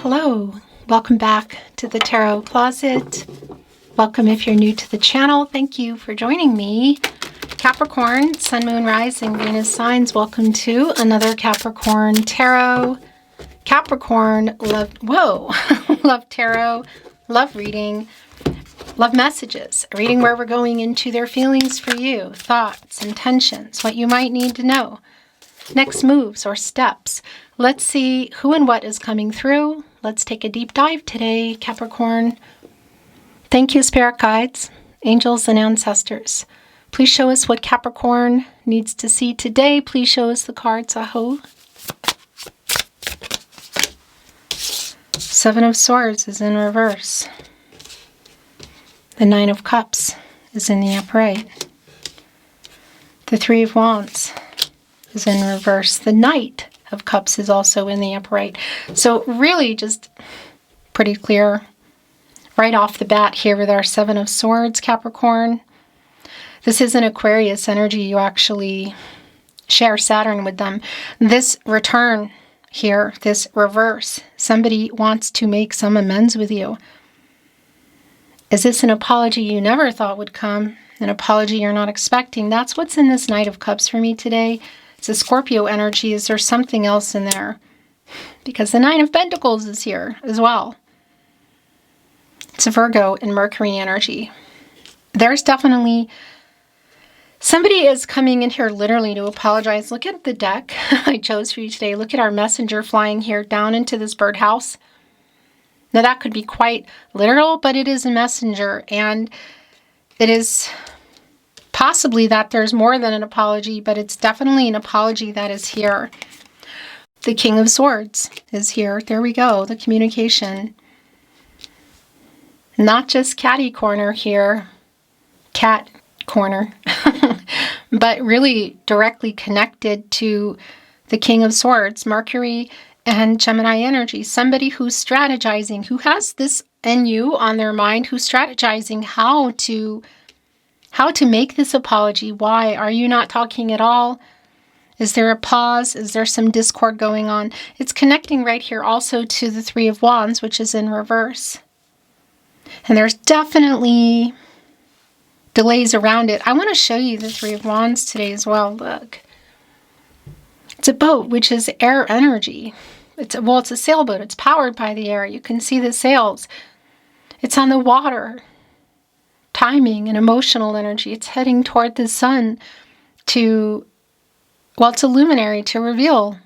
Hello, welcome back to the Tarot Closet. Welcome if you're new to the channel. Thank you for joining me. Capricorn, Sun, Moon, Rising, Venus signs. Welcome to another Capricorn Tarot. Capricorn Love, Love Tarot, Love Reading, Love Messages. A reading where we're going into their feelings for you, thoughts, intentions, what you might need to know. Next moves or steps. Let's see who and what is coming through. Let's take a deep dive today, Capricorn. Thank you, Spirit Guides, Angels, and Ancestors. Please show us what Capricorn needs to see today. Please show us the cards. Aho. Seven of Swords is in reverse. The Nine of Cups is in the upright. The Three of Wands is in reverse. The Knight of Cups is also in the upright. So really just pretty clear right off the bat here with our Seven of Swords, Capricorn. This is an Aquarius energy. You actually share Saturn with them. This return here, this reverse, somebody wants to make some amends with you. Is this an apology you never thought would come? An apology you're not expecting? That's what's in this Knight of Cups for me today. It's a Scorpio energy. Is there something else in there? Because the Nine of Pentacles is here as well. It's a Virgo and Mercury energy. There's definitely somebody is coming in here literally to apologize. Look at the deck I chose for you today. Look at our messenger flying here down into this birdhouse. Now that could be quite literal, but it is a messenger, and it is possibly that there's more than an apology, but it's definitely an apology that is here. The King of Swords is here. There we go. The communication. Not just catty corner here. Cat corner. But really directly connected to the King of Swords, Mercury and Gemini energy. Somebody who's strategizing, who has this and you on their mind, who's strategizing how to make this apology. Why are you not talking at all? Is there a pause? Is there some discord going on? It's connecting right here also to the Three of Wands, which is in reverse. And there's definitely delays around it. I want to show you the Three of Wands today as well. Look. It's a boat, which is air energy. It's a sailboat. It's powered by the air. You can see the sails. It's on the water. Timing and emotional energy. It's heading toward the sun to, well, it's a luminary to reveal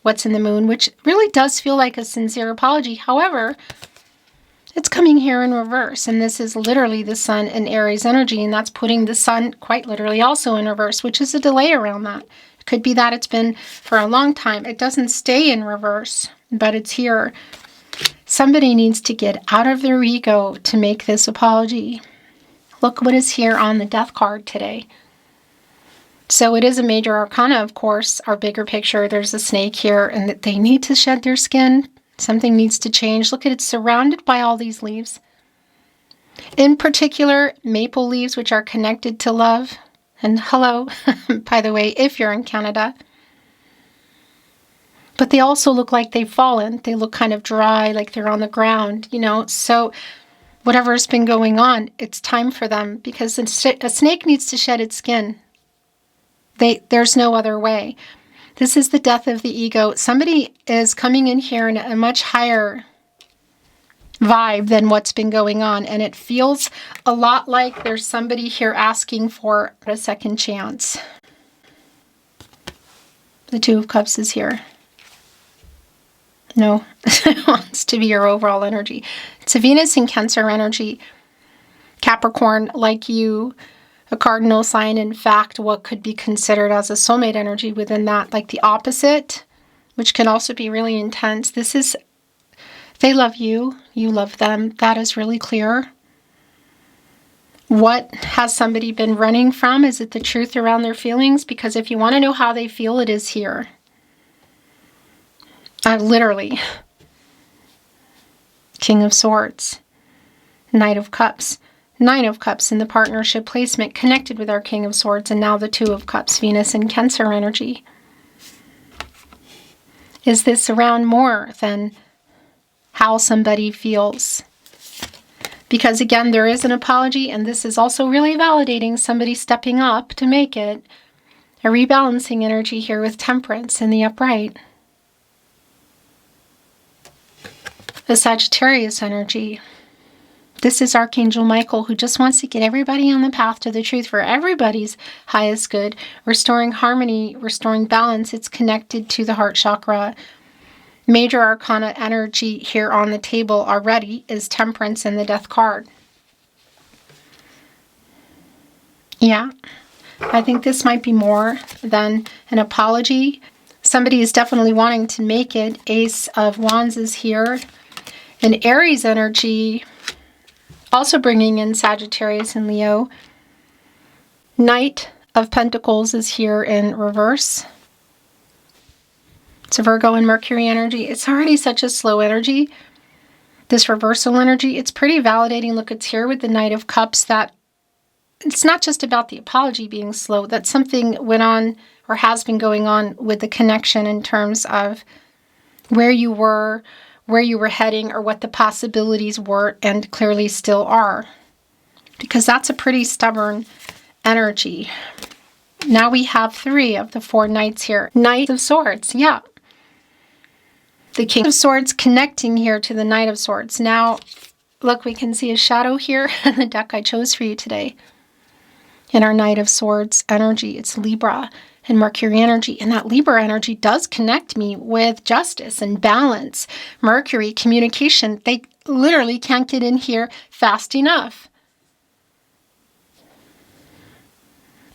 what's in the moon, which really does feel like a sincere apology. However, it's coming here in reverse, and this is literally the sun in Aries energy, and that's putting the sun quite literally also in reverse, which is a delay around that. It could be that it's been for a long time. It doesn't stay in reverse, but it's here. Somebody needs to get out of their ego to make this apology. Look what is here on the Death card today. So it is a major arcana, of course, our bigger picture. There's a snake here, and that they need to shed their skin. Something needs to change. Look at it, surrounded by all these leaves. In particular, maple leaves, which are connected to love. And hello, by the way, if you're in Canada. But they also look like they've fallen. They look kind of dry, like they're on the ground, you know. So whatever's been going on, it's time for them, because a snake needs to shed its skin. There's no other way. This is the death of the ego. Somebody is coming in here in a much higher vibe than what's been going on, and it feels a lot like there's somebody here asking for a second chance. The Two of Cups is here. No, it wants to be your overall energy. It's a Venus and Cancer energy. Capricorn, like you, a cardinal sign, in fact, what could be considered as a soulmate energy within that, like the opposite, which can also be really intense. This is, they love you, you love them. That is really clear. What has somebody been running from? Is it the truth around their feelings? Because if you want to know how they feel, it is here. Literally. King of Swords. Knight of Cups. Nine of Cups in the partnership placement connected with our King of Swords, and now the Two of Cups, Venus and Cancer energy. Is this around more than how somebody feels. Because again, there is an apology, and this is also really validating somebody stepping up to make it. A rebalancing energy here with Temperance in the upright. The Sagittarius energy. This is Archangel Michael, who just wants to get everybody on the path to the truth for everybody's highest good, restoring harmony, restoring balance. It's connected to the heart chakra. Major arcana energy here on the table already is Temperance and the Death card. Yeah, I think this might be more than an apology. Somebody is definitely wanting to make it. Ace of Wands is here. And Aries energy, also bringing in Sagittarius and Leo. Knight of Pentacles is here in reverse. It's a Virgo and Mercury energy. It's already such a slow energy. This reversal energy, it's pretty validating. Look, it's here with the Knight of Cups, that it's not just about the apology being slow, that something went on or has been going on with the connection in terms of where you were heading, or what the possibilities were and clearly still are. Because that's a pretty stubborn energy. Now we have 3 of the 4 knights here. Knight of Swords, yeah. The King of Swords connecting here to the Knight of Swords. Now, look, we can see a shadow here in the deck I chose for you today. In our Knight of Swords energy, it's Libra and Mercury energy. And that Libra energy does connect me with justice and balance. Mercury, communication. They literally can't get in here fast enough.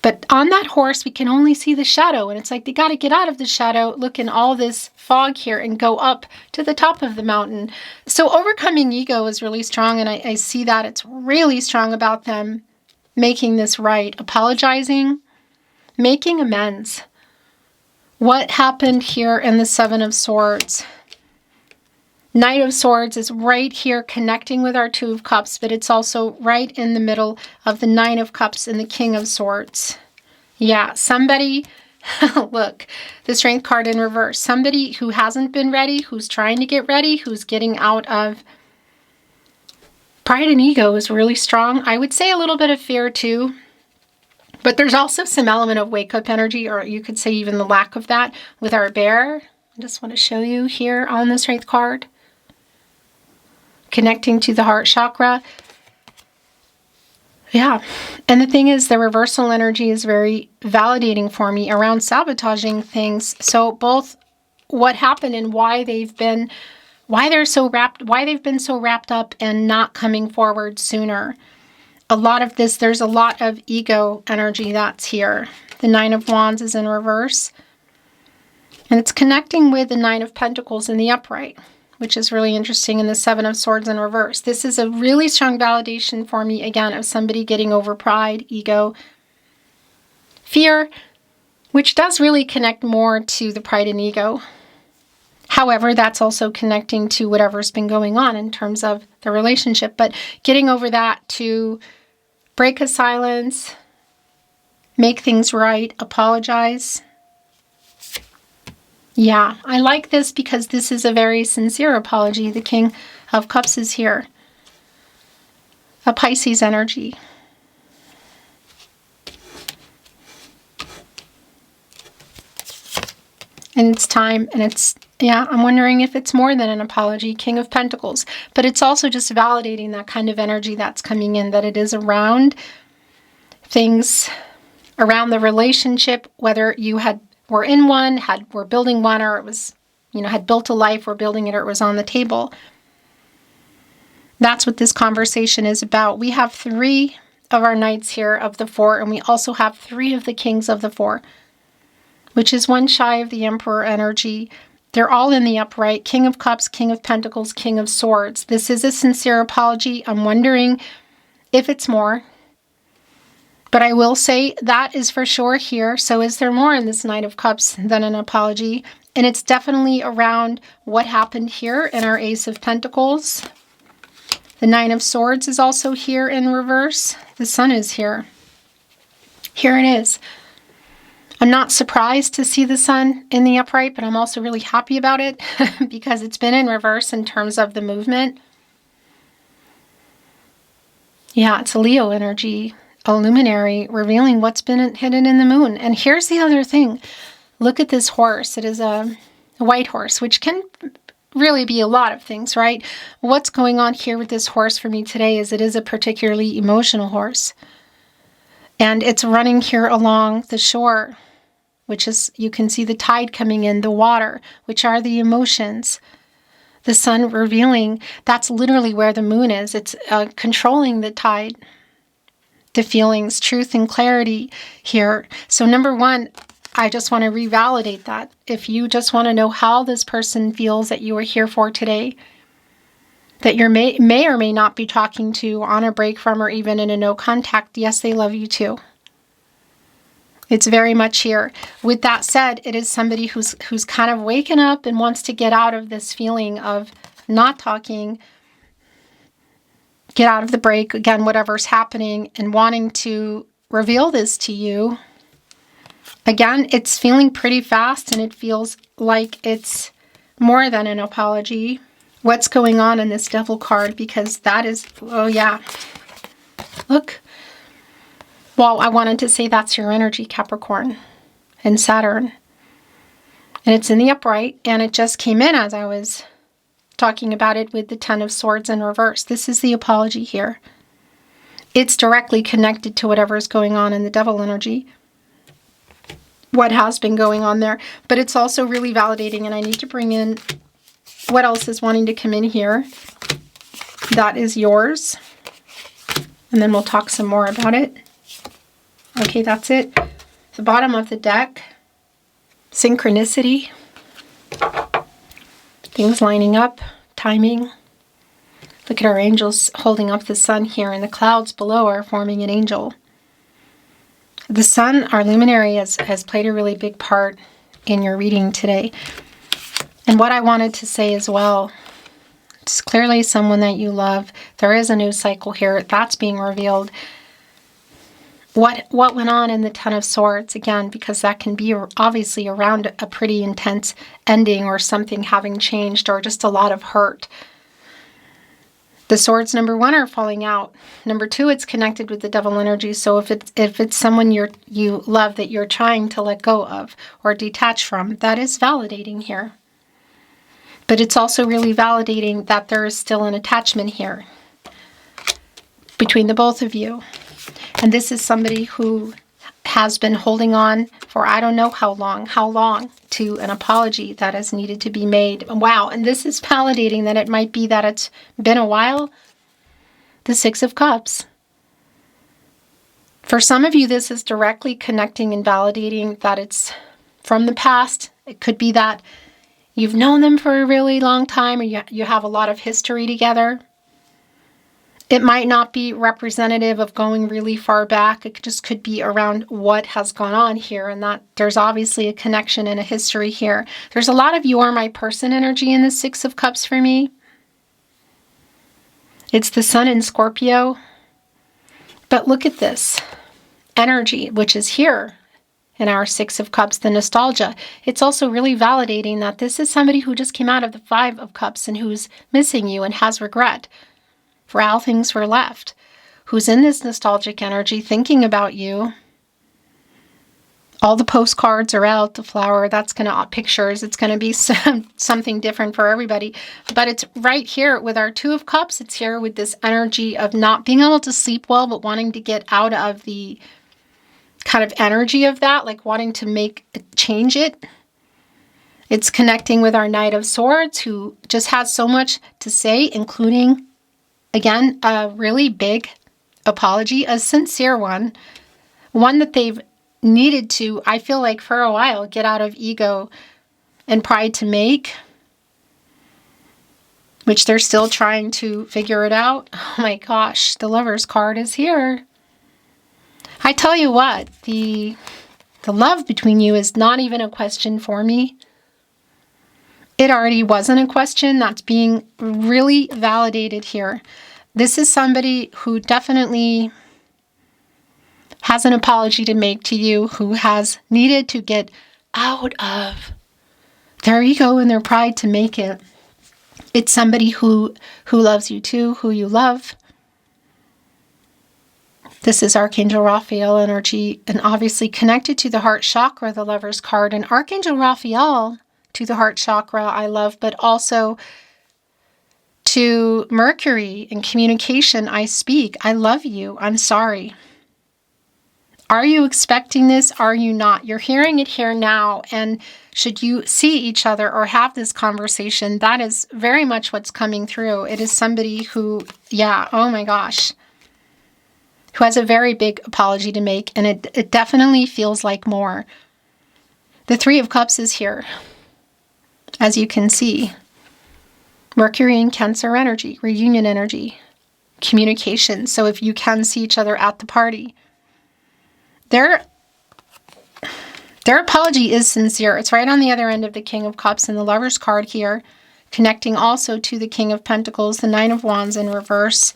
But on that horse, we can only see the shadow. And it's like they got to get out of the shadow, look in all this fog here, and go up to the top of the mountain. So overcoming ego is really strong. And I see that it's really strong about them making this right. Apologizing, making amends. What happened here in the 7 of Swords? Knight of Swords is right here connecting with our 2 of Cups, but it's also right in the middle of the 9 of Cups and the King of Swords. Yeah, somebody, look, the Strength card in reverse. Somebody who hasn't been ready, who's trying to get ready, who's getting out of pride and ego is really strong. I would say a little bit of fear too. But there's also some element of wake-up energy, or you could say even the lack of that with our bear. I just want to show you here on the Strength card. Connecting to the heart chakra. Yeah. And the thing is, the reversal energy is very validating for me around sabotaging things. So both what happened and why they've been so wrapped up and not coming forward sooner. A lot of this, there's a lot of ego energy that's here. The 9 of Wands is in reverse. And it's connecting with the 9 of Pentacles in the upright, which is really interesting, in the 7 of Swords in reverse. This is a really strong validation for me, again, of somebody getting over pride, ego, fear, which does really connect more to the pride and ego. However, that's also connecting to whatever's been going on in terms of the relationship. But getting over that to break a silence, make things right, apologize. Yeah, I like this because this is a very sincere apology. The King of Cups is here. A Pisces energy. And it's time, and it's, yeah, I'm wondering if it's more than an apology. King of Pentacles. But it's also just validating that kind of energy that's coming in, that it is around things, around the relationship, whether you were in one, were building one, or it was, had built a life, were building it, or it was on the table. That's what this conversation is about. We have 3 of our knights here of the 4, and we also have 3 of the kings of the 4, which is one shy of the Emperor energy. They're all in the upright. King of Cups, King of Pentacles, King of Swords. This is a sincere apology. I'm wondering if it's more. But I will say that is for sure here. So is there more in this Knight of Cups than an apology? And it's definitely around what happened here in our Ace of Pentacles. The 9 of Swords is also here in reverse. The Sun is here. Here it is. I'm not surprised to see the sun in the upright, but I'm also really happy about it because it's been in reverse in terms of the movement. Yeah, it's a Leo energy, a luminary revealing what's been hidden in the moon. And here's the other thing. Look at this horse. It is a white horse, which can really be a lot of things, right? What's going on here with this horse for me today is it is a particularly emotional horse. And it's running here along the shore, which is, you can see the tide coming in, the water, which are the emotions. The sun revealing, that's literally where the moon is. It's controlling the tide, the feelings, truth, and clarity here. So number one, I just want to revalidate that. If you just want to know how this person feels that you are here for today, that you may or may not be talking to, on a break from, or even in a no contact, yes, they love you too. It's very much here. With that said, it is somebody who's kind of waken up and wants to get out of this feeling of not talking, get out of the break, again, whatever's happening, and wanting to reveal this to you. Again, it's feeling pretty fast, and it feels like it's more than an apology. What's going on in this Devil card? Because that is, oh yeah, look. Well, I wanted to say that's your energy, Capricorn and Saturn. And it's in the upright, and it just came in as I was talking about it with the Ten of Swords in reverse. This is the apology here. It's directly connected to whatever is going on in the Devil energy, what has been going on there. But it's also really validating, and I need to bring in what else is wanting to come in here. That is yours. And then we'll talk some more about it. Okay, that's it. The bottom of the deck. Synchronicity. Things lining up. Timing. Look at our angels holding up the sun here, and the clouds below are forming an angel. The sun, our luminary, has played a really big part in your reading today. And what I wanted to say as well, it's clearly someone that you love. There is a new cycle here. That's being revealed. What went on in the Ten of Swords, again, because that can be obviously around a pretty intense ending or something having changed or just a lot of hurt. The swords, number one, are falling out. Number two, it's connected with the Devil energy. So if it's someone you love that you're trying to let go of or detach from, that is validating here. But it's also really validating that there is still an attachment here between the both of you. And this is somebody who has been holding on for I don't know how long to an apology that has needed to be made. Wow, and this is validating that it might be that it's been a while. The Six of Cups. For some of you, this is directly connecting and validating that it's from the past. It could be that you've known them for a really long time, or you have a lot of history together. It might not be representative of going really far back. It just could be around what has gone on here, and that there's obviously a connection and a history here. There's a lot of you are my person energy in the Six of Cups for me. It's the Sun in Scorpio. But look at this energy, which is here in our Six of Cups, the nostalgia. It's also really validating that this is somebody who just came out of the Five of Cups and who's missing you and has regret for how things were left, who's in this nostalgic energy, thinking about you. All the postcards are out, the flower, that's going to, pictures, it's going to be something different for everybody. But it's right here with our Two of Cups. It's here with this energy of not being able to sleep well, but wanting to get out of the kind of energy of that, like wanting to change it. It's connecting with our Knight of Swords, who just has so much to say, including, again, a really big apology, a sincere one that they've needed to, I feel like for a while, get out of ego and pride to make, which they're still trying to figure it out. Oh my gosh, the Lover's card is here. I tell you what, the love between you is not even a question for me. It already wasn't a question. That's being really validated here. This is somebody who definitely has an apology to make to you, who has needed to get out of their ego and their pride to make it. It's somebody who loves you too, who you love. This is Archangel Raphael energy, and obviously connected to the heart chakra, the Lover's card. And Archangel Raphael to the heart chakra, I love, but also to Mercury in communication, I speak. I love you. I'm sorry. Are you expecting this? Are you not? You're hearing it here now. And should you see each other or have this conversation, that is very much what's coming through. It is somebody who, yeah, oh my gosh, who has a very big apology to make. And it definitely feels like more. The Three of Cups is here, as you can see. Mercury and Cancer energy, reunion energy, communication. So if you can see each other at the party, their apology is sincere. It's right on the other end of the King of Cups and the Lover's card here, connecting also to the King of Pentacles, the Nine of Wands in reverse.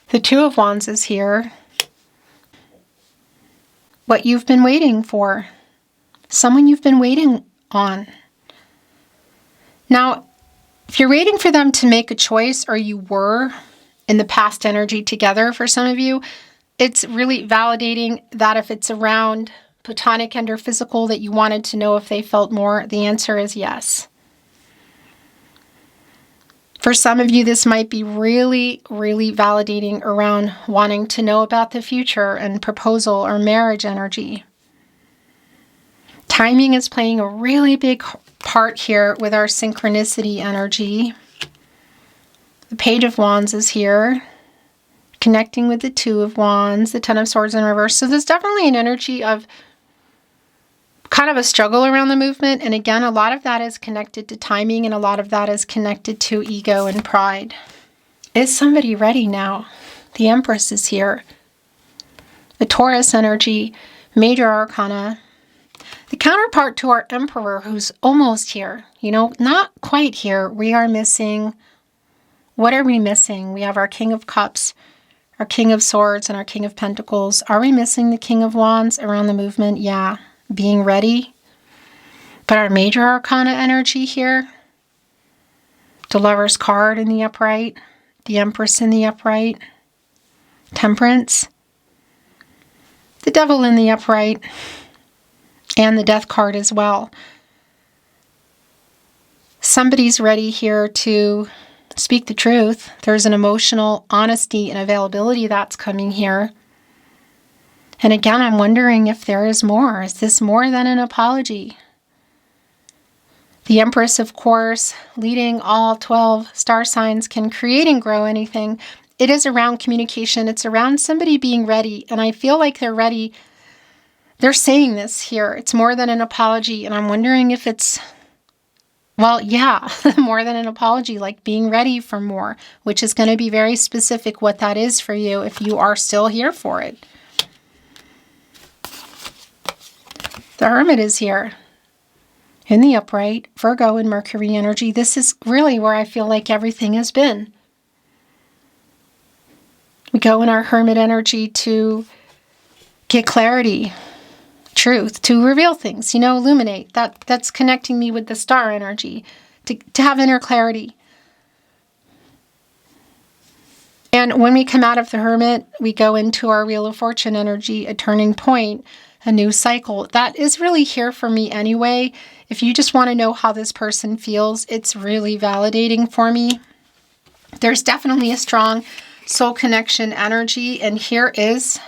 The Two of Wands is here. What you've been waiting for. Someone you've been waiting on. Now, if you're waiting for them to make a choice, or you were in the past energy together for some of you, it's really validating that if it's around platonic and or physical that you wanted to know if they felt more, the answer is yes. For some of you, this might be really, really validating around wanting to know about the future and proposal or marriage energy. Timing is playing a really big part here with our synchronicity energy. The Page of Wands is here, connecting with the Two of Wands, the Ten of Swords in reverse. So there's definitely an energy of kind of a struggle around the movement. And again, a lot of that is connected to timing, and a lot of that is connected to ego and pride. Is somebody ready now? The Empress is here. The Taurus energy, major arcana. The counterpart to our Emperor, who's almost here, not quite here. We are missing, what are we missing? We have our King of Cups, our King of Swords, and our King of Pentacles. Are we missing the King of Wands around the movement? Yeah, being ready. But our major arcana energy here, the Lover's card in the upright, the Empress in the upright, Temperance, the Devil in the upright, and the Death card as well. Somebody's ready here to speak the truth. There's an emotional honesty and availability that's coming here. And again, I'm wondering if there is more. Is this more than an apology? The Empress, of course, leading all 12 star signs, can create and grow anything. It is around communication. It's around somebody being ready. And I feel like they're ready. They're saying this here. It's more than an apology. And I'm wondering if it's, well, yeah, more than an apology, like being ready for more, which is going to be very specific what that is for you if you are still here for it. The Hermit is here in the upright, Virgo and Mercury energy. This is really where I feel like everything has been. We go in our Hermit energy to get clarity, truth, to reveal things, illuminate. That's connecting me with the star energy, to have inner clarity. And when we come out of the Hermit, we go into our Wheel of Fortune energy, a turning point, a new cycle. That is really here for me anyway. If you just want to know how this person feels, it's really validating for me. There's definitely a strong soul connection energy, and here is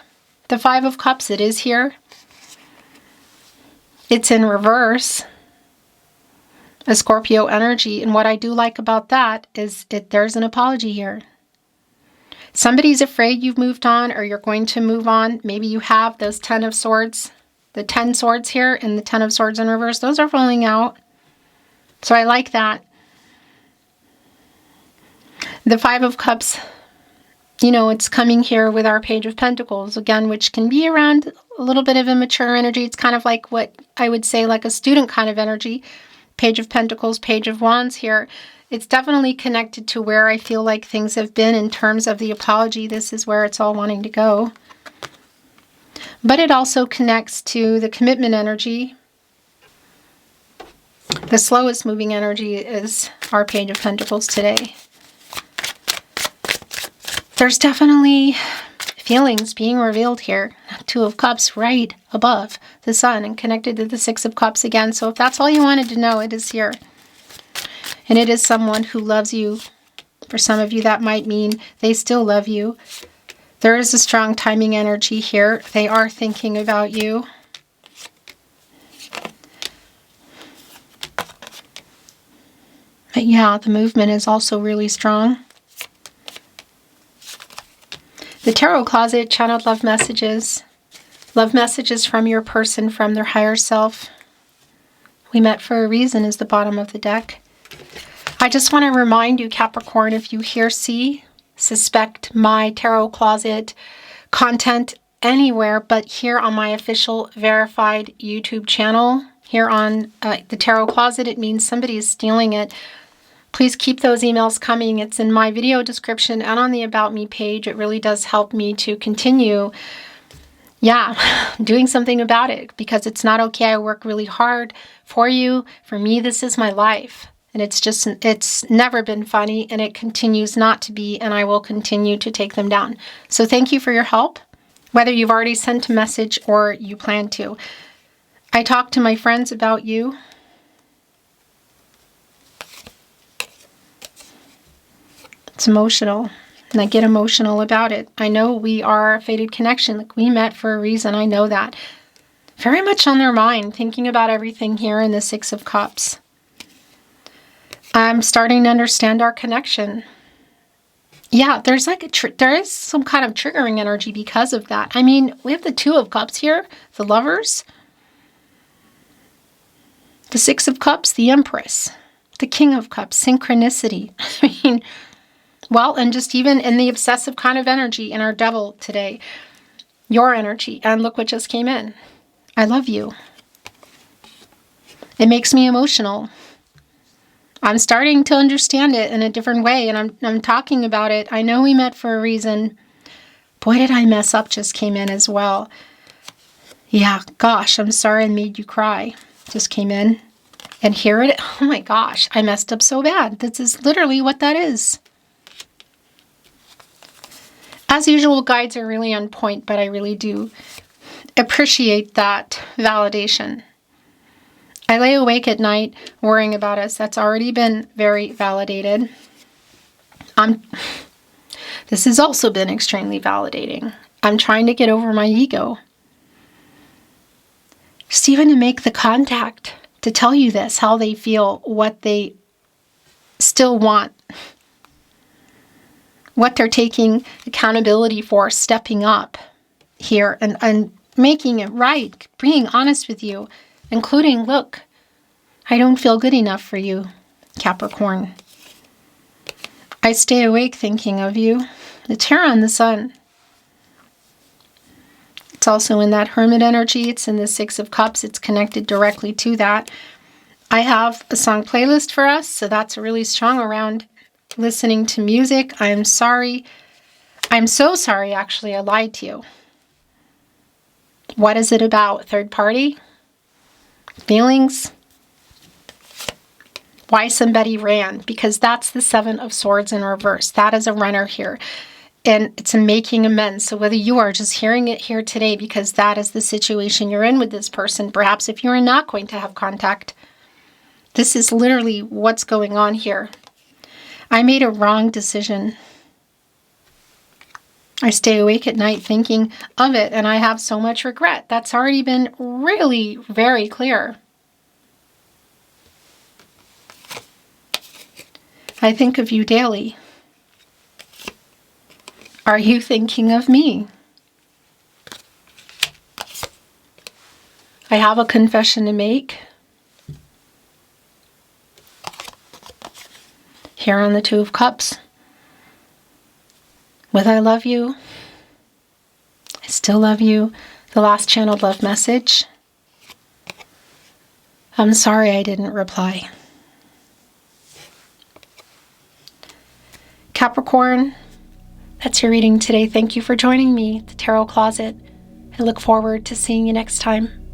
the Five of Cups. It is here. It's in reverse, a Scorpio energy. And what I do like about that is there's an apology here. Somebody's afraid you've moved on or you're going to move on. Maybe you have those 10 of Swords, the 10 Swords here and the 10 of Swords in reverse. Those are falling out. So I like that. The Five of Cups, it's coming here with our Page of Pentacles, again, which can be around a little bit of immature energy. It's kind of like what I would say like a student kind of energy. Page of Pentacles, Page of Wands here. It's definitely connected to where I feel like things have been in terms of the apology. This is where it's all wanting to go. But it also connects to the commitment energy. The slowest moving energy is our Page of Pentacles today. There's definitely feelings being revealed here. Two of Cups right above the Sun and connected to the Six of Cups again. So if that's all you wanted to know, it is here. And it is someone who loves you. For some of you, that might mean they still love you. There is a strong timing energy here. They are thinking about you. But yeah, the movement is also really strong. The Tarot Closet channeled love messages. Love messages from your person, from their higher self. We met for a reason is the bottom of the deck. I just want to remind you, Capricorn, if you hear, see, suspect my Tarot Closet content anywhere but here on my official verified YouTube channel, here on the Tarot Closet, it means somebody is stealing it. Please keep those emails coming. It's in my video description and on the About Me page. It really does help me to continue, doing something about it, because it's not okay. I work really hard for you. For me, this is my life. And it's never been funny, and it continues not to be, and I will continue to take them down. So thank you for your help, whether you've already sent a message or you plan to. I talk to my friends about you. It's emotional, and I get emotional about it. I know we are a fated connection. Like, we met for a reason. I know that. Very much on their mind, thinking about everything here in the Six of Cups. I'm starting to understand our connection. Yeah, there's like there is some kind of triggering energy because of that. I mean, we have the Two of Cups here, the Lovers. The Six of Cups, the Empress. The King of Cups, synchronicity. I mean, well, and just even in the obsessive kind of energy in our Devil today, your energy, and look what just came in. I love you. It makes me emotional. I'm starting to understand it in a different way, and I'm talking about it. I know we met for a reason. Boy, did I mess up, just came in as well. Yeah, gosh, I'm sorry I made you cry. Just came in. And here it, oh my gosh, I messed up so bad. This is literally what that is. As usual, guides are really on point, but I really do appreciate that validation. I lay awake at night worrying about us. That's already been very validated. This has also been extremely validating. I'm trying to get over my ego. Just even to make the contact, to tell you this, how they feel, what they still want, what they're taking accountability for, stepping up here and making it right, being honest with you, including, look, I don't feel good enough for you, Capricorn. I stay awake thinking of you. It's here on the Sun. It's also in that Hermit energy. It's in the Six of Cups. It's connected directly to that. I have a song playlist for us, so that's really strong around listening to music. I'm sorry. I'm so sorry, actually. I lied to you. What is it about? Third party? Feelings? Why somebody ran? Because that's the Seven of Swords in reverse. That is a runner here. And it's a making amends. So whether you are just hearing it here today because that is the situation you're in with this person, perhaps if you're not going to have contact, this is literally what's going on here. I made a wrong decision. I stay awake at night thinking of it, and I have so much regret. That's already been really very clear. I think of you daily. Are you thinking of me? I have a confession to make. Here on the Two of Cups. With I love you. I still love you. The last channeled love message. I'm sorry I didn't reply. Capricorn, that's your reading today. Thank you for joining me at the Tarot Closet. I look forward to seeing you next time.